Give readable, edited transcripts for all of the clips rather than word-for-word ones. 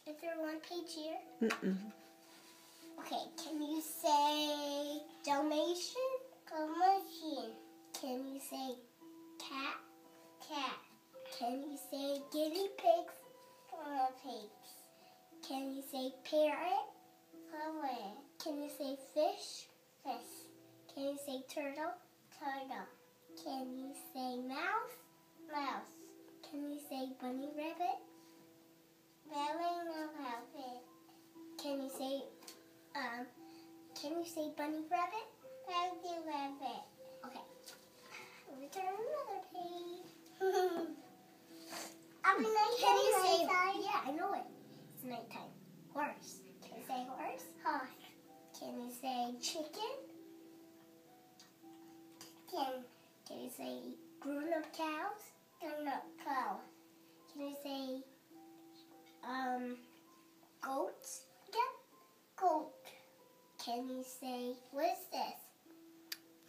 Is there one page here? Mm-mm. Okay, can you say Dalmatian? Dalmatian. Can you say cat? Cat. Can you say guinea pigs? Guinea pigs. Can you say parrot? Parrot. Can you say fish? Fish. Can you say turtle? Turtle. Can you say mouse? Mouse. Can you say bunny rabbit? Rabbit. Can you say bunny rabbit? Bunny rabbit. Okay. Let me turn another page. Can you say? Yeah, I know it. It's nighttime. Horse. Can you say horse? Horse. Can you say chicken? Chicken. Can you say grown-up cows? Grown-up cow. Can you say goats? Yeah. Goat. Can you say, what is this?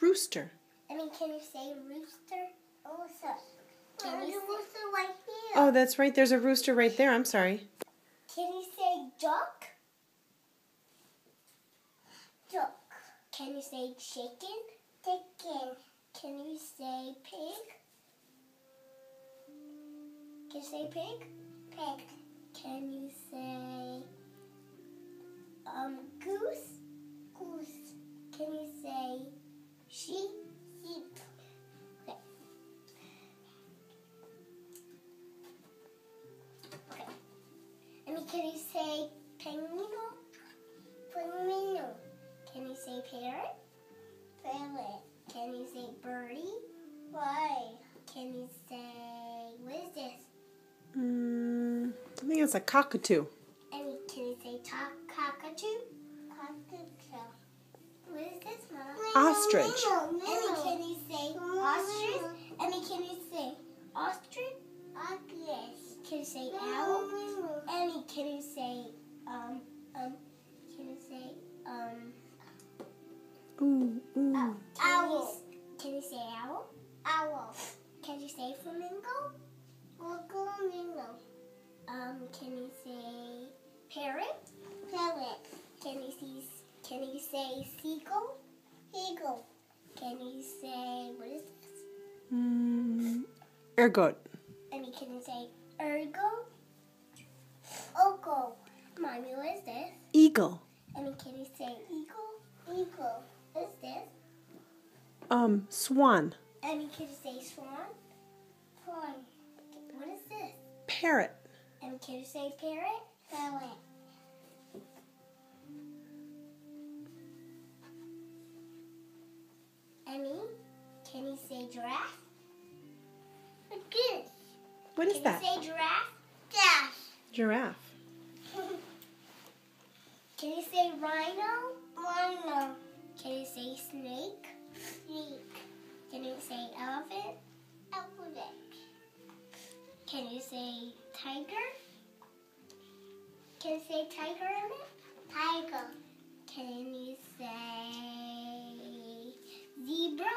Rooster. Can you say rooster? Rooster. Can you say rooster right here? Oh, that's right. There's a rooster right there. I'm sorry. Can you say duck? Duck. Can you say chicken? Chicken. Can you say pig? Can you say pig? Pig. Can you say goose? Goose. Can you say sheep? Sheep. Okay. Can you say penguin? Penguin. Can you say parrot? Parrot. Can you say birdie? Why? Can you say, what is this? I think it's a cockatoo. Can you say cockatoo? Cockatoo. What is this, Mom? Ostrich. Can you say ostrich? Can you say ostrich? Ostrich. Can you say owl? Can you say owl? Can you say owl? Owl. Can you say flamingo? Flamingo. Can you say parrot? Parrot. Can you say seagull? Eagle. Can you say, what is this? Ergot. Can you say ergo? Ogo. Mommy, what is this? Eagle. Can you say eagle? Eagle. What is this? Swan. Can you say swan? Swan. What is this? Parrot. Can you say parrot? Parrot. Can you say giraffe? Goose. What is that? Can you say giraffe? Giraffe. Can you say rhino? Rhino. Can you say snake? Snake. Can you say elephant? Elephant. Can you say tiger? Can you say tiger in it? Tiger. Can you say zebra?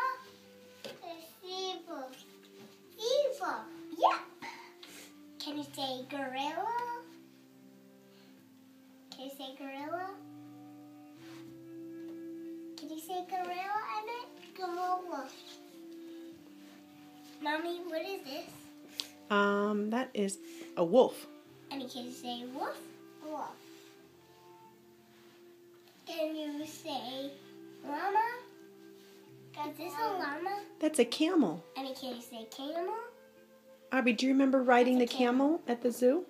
Zebra. Zebra. Yeah. Can you say gorilla? Can you say gorilla? Can you say gorilla, Emmett? Gorilla. Mommy, what is this? That is a wolf. Can you say wolf? Wolf. Can you say llama? Is this a llama? That's a camel. Can you say camel? Aubrey, do you remember riding the That's a camel. camel at the zoo?